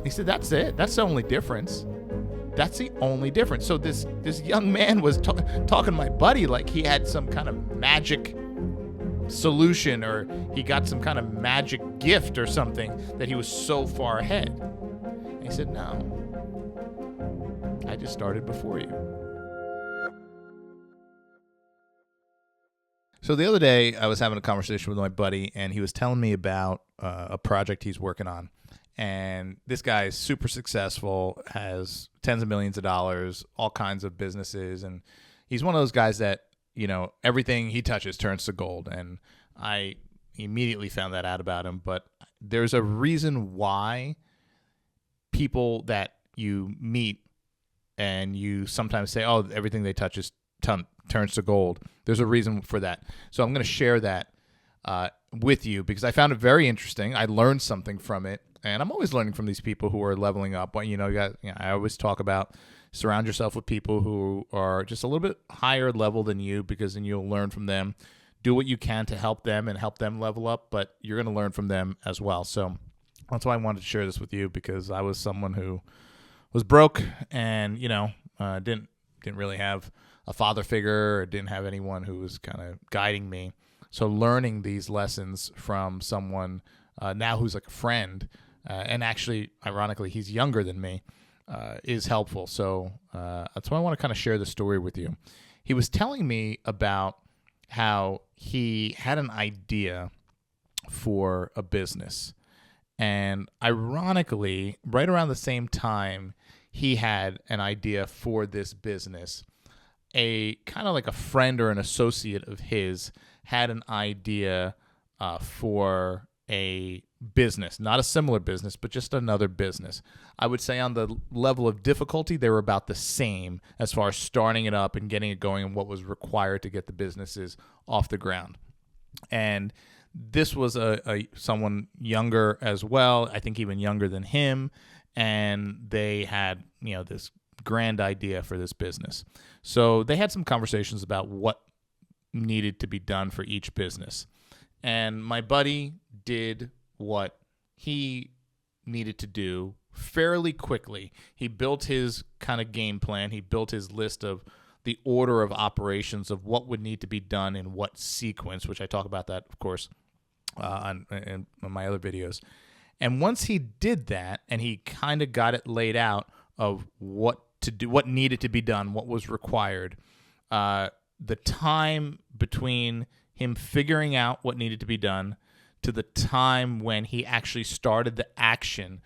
He said, that's it. That's the only difference. That's the only difference. So this young man was talking to my buddy like he had some kind of magic solution, or he got some kind of magic gift or something, that he was so far ahead. And he said, no, I just started before you. So the other day I was having a conversation with my buddy, and he was telling me about a project he's working on. And this guy is super successful, has tens of millions of dollars, all kinds of businesses. And he's one of those guys that, you know, everything he touches turns to gold. And I immediately found that out about him. But there's a reason why people that you meet and you sometimes say, oh, everything they touch is turns to gold. There's a reason for that. So I'm going to share that with you because I found it very interesting. I learned something from it. And I'm always learning from these people who are leveling up. But, I always talk about surround yourself with people who are just a little bit higher level than you, because then you'll learn from them. Do what you can to help them and help them level up, but you're going to learn from them as well. So that's why I wanted to share this with you, because I was someone who was broke and, didn't really have a father figure, or didn't have anyone who was kind of guiding me. So learning these lessons from someone now who's like a friend, and actually, ironically, he's younger than me, is helpful. So that's why I want to kind of share the story with you. He was telling me about how he had an idea for a business. And ironically, right around the same time he had an idea for this business, a kind of like a friend or an associate of his had an idea for a business, not a similar business, but just another business. I would say on the level of difficulty, they were about the same as far as starting it up and getting it going and what was required to get the businesses off the ground. And this was a someone younger as well, I think even younger than him, and they had, this grand idea for this business. So they had some conversations about what needed to be done for each business. And my buddy did what he needed to do fairly quickly. He built his kind of game plan. He built his list of the order of operations of what would need to be done in what sequence, which I talk about that, of course, in my other videos. And once he did that and he kind of got it laid out of what to do, what needed to be done, what was required, the time between him figuring out what needed to be done to the time when he actually started the action,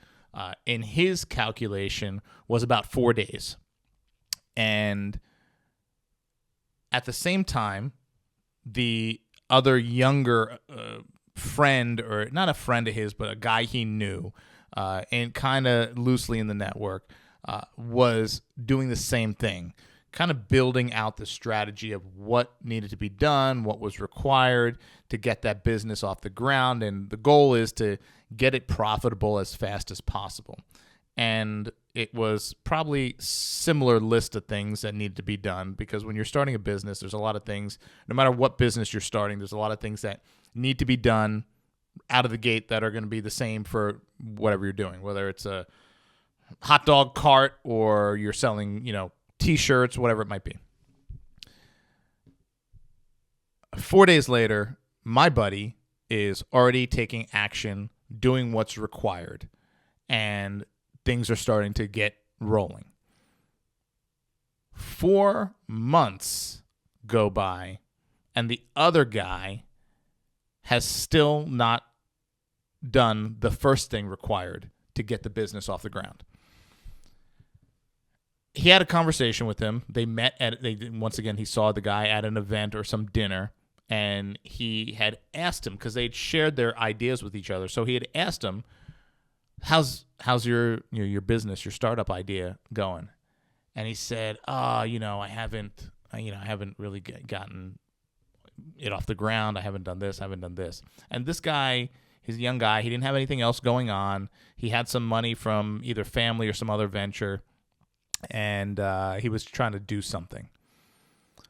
in his calculation, was about 4 days. And at the same time, the other younger friend, or not a friend of his, but a guy he knew, and kind of loosely in the network, was doing the same thing, kind of building out the strategy of what needed to be done, what was required to get that business off the ground. And the goal is to get it profitable as fast as possible. And it was probably similar list of things that needed to be done, because when you're starting a business, there's a lot of things, no matter what business you're starting, there's a lot of things that need to be done out of the gate that are going to be the same for whatever you're doing, whether it's a hot dog cart or you're selling, T-shirts, whatever it might be. 4 days later, my buddy is already taking action, doing what's required, and things are starting to get rolling. 4 months go by, and the other guy has still not done the first thing required to get the business off the ground. He had a conversation with him. They met once again, he saw the guy at an event or some dinner, and he had asked him, because they'd shared their ideas with each other. So he had asked him, how's your business, your startup idea going? And he said, I haven't really gotten it off the ground. I haven't done this. And this guy, he's a young guy. He didn't have anything else going on. He had some money from either family or some other venture, and he was trying to do something.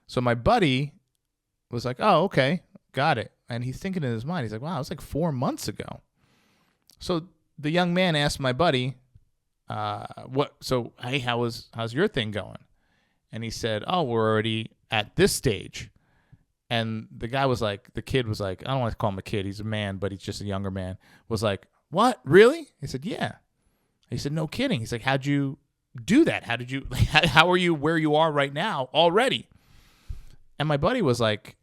So my buddy was like, oh, okay, got it. And he's thinking in his mind, he's like, wow, it was like 4 months ago. So the young man asked my buddy, hey, how's your thing going? And he said, oh, we're already at this stage. And the kid was like, I don't want to call him a kid. He's a man, but he's just a younger man. Was like, what? Really? He said, yeah. He said, no kidding. He's like, how'd you do that? How are you where you are right now already? And my buddy was like,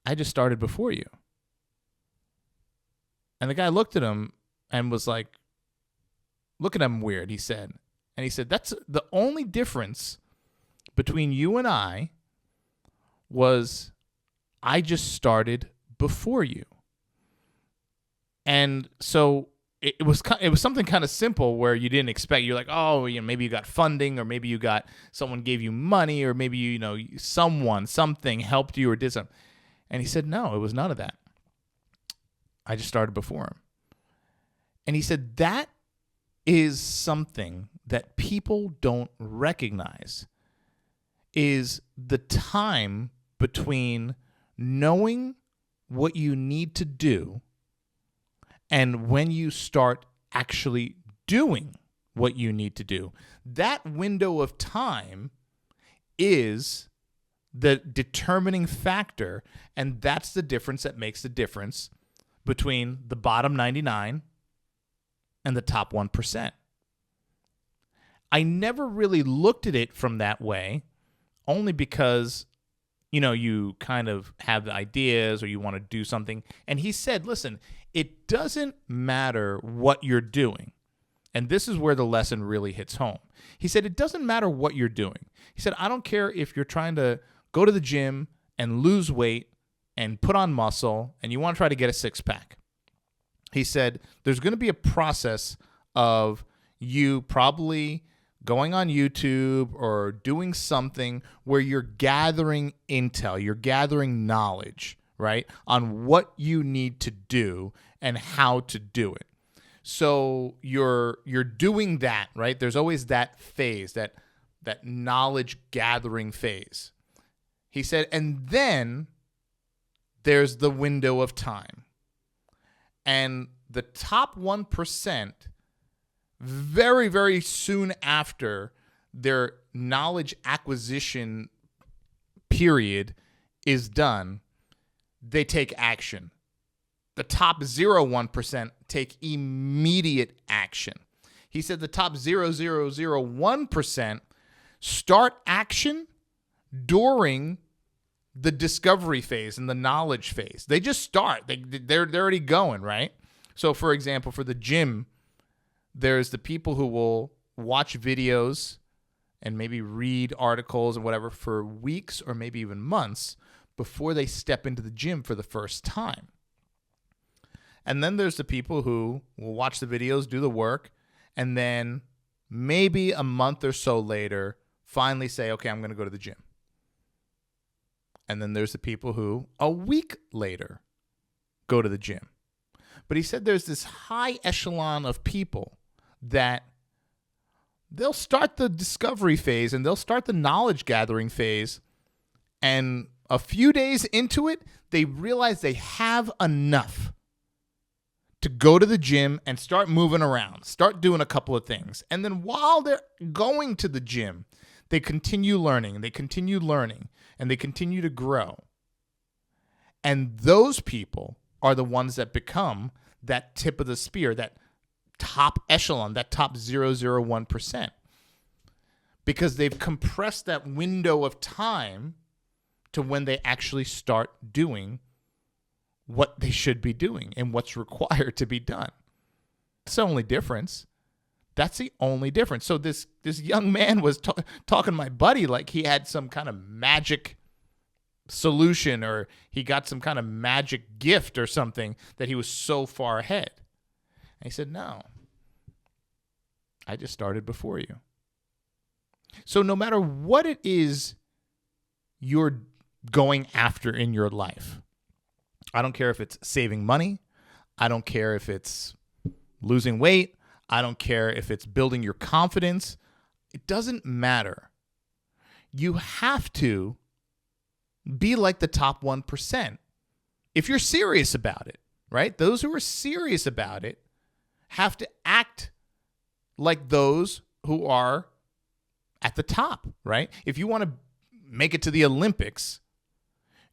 I just started before you. And the guy looked at him and was like, looking at him weird, he said. And he said, that's the only difference between you and I was I just started before you. And so it was something kind of simple where you didn't expect. You're like, oh, maybe you got funding, or maybe you got someone gave you money, or maybe something helped you or did something. And he said, no, it was none of that. I just started before him. And he said that is something that people don't recognize, is the time between knowing what you need to do and when you start actually doing what you need to do. That window of time is the determining factor, and that's the difference that makes the difference between the bottom 99 and the top 1%. I never really looked at it from that way, only because, you kind of have the ideas or you want to do something. And he said, listen, it doesn't matter what you're doing. And this is where the lesson really hits home. He said, it doesn't matter what you're doing. He said, I don't care if you're trying to go to the gym and lose weight and put on muscle and you want to try to get a six-pack. He said, there's going to be a process of you probably going on YouTube or doing something where you're gathering intel, you're gathering knowledge, right, on what you need to do and how to do it. So you're doing that, right? There's always that phase, that knowledge gathering phase. He said, and then there's the window of time. And the top 1%, very, very soon after their knowledge acquisition period is done, they take action. The top 0.01% take immediate action. He said the top 0.001% start action during the discovery phase and the knowledge phase. They just start. They're already going, right? So, for example, for the gym, there's the people who will watch videos and maybe read articles and whatever for weeks or maybe even months before they step into the gym for the first time. And then there's the people who will watch the videos, do the work, and then maybe a month or so later finally say, okay, I'm going to go to the gym. And then there's the people who a week later go to the gym. But he said there's this high echelon of people that they'll start the discovery phase and they'll start the knowledge gathering phase. And a few days into it, they realize they have enough to go to the gym and start moving around, start doing a couple of things. And then while they're going to the gym, they continue learning and they continue learning and they continue to grow. And those people are the ones that become that tip of the spear, that top echelon, that top 0.001%. Because they've compressed that window of time to when they actually start doing what they should be doing and what's required to be done. That's the only difference. That's the only difference. So this young man was talking to my buddy like he had some kind of magic solution or he got some kind of magic gift or something that he was so far ahead. And he said, no, I just started before you. So no matter what it is you're going after in your life, I don't care if it's saving money. I don't care if it's losing weight. I don't care if it's building your confidence. It doesn't matter. You have to be like the top 1%. If you're serious about it, right? Those who are serious about it have to act like those who are at the top, right? If you want to make it to the Olympics,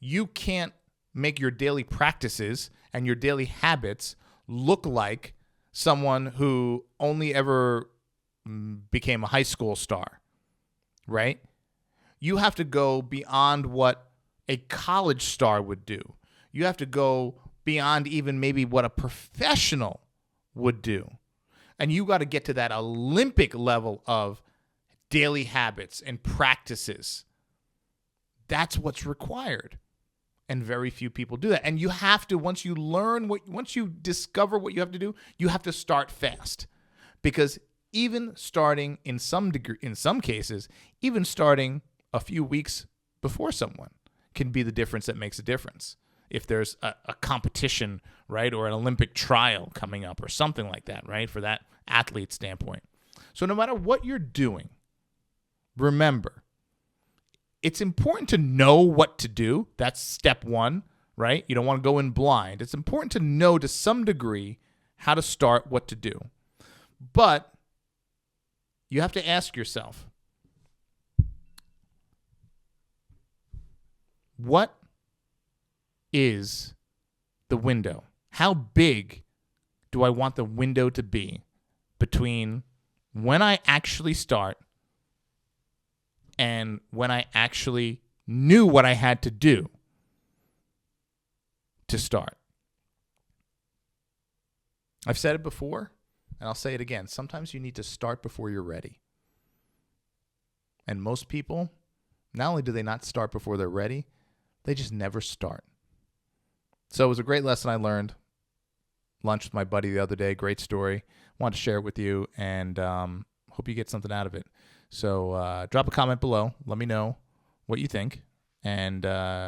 you can't make your daily practices and your daily habits look like someone who only ever became a high school star, right? You have to go beyond what a college star would do. You have to go beyond even maybe what a professional would do. And you got to get to that Olympic level of daily habits and practices. That's what's required. And very few people do that. And you have to, once you discover what you have to do, you have to start fast. Because even starting in some cases, even starting a few weeks before someone can be the difference that makes a difference. If there's a competition, right, or an Olympic trial coming up or something like that, right, for that athlete standpoint. So no matter what you're doing, remember, it's important to know what to do. That's step one, right? You don't want to go in blind. It's important to know to some degree how to start, what to do. But you have to ask yourself, what is the window? How big do I want the window to be between when I actually start and when I actually knew what I had to do to start? I've said it before, and I'll say it again. Sometimes you need to start before you're ready. And most people, not only do they not start before they're ready, they just never start. So it was a great lesson I learned. Lunch with my buddy the other day. Great story. Wanted to share it with you, and hope you get something out of it. So drop a comment below. Let me know what you think, and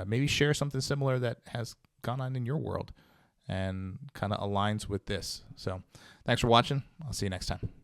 maybe share something similar that has gone on in your world and kind of aligns with this. So thanks for watching. I'll see you next time.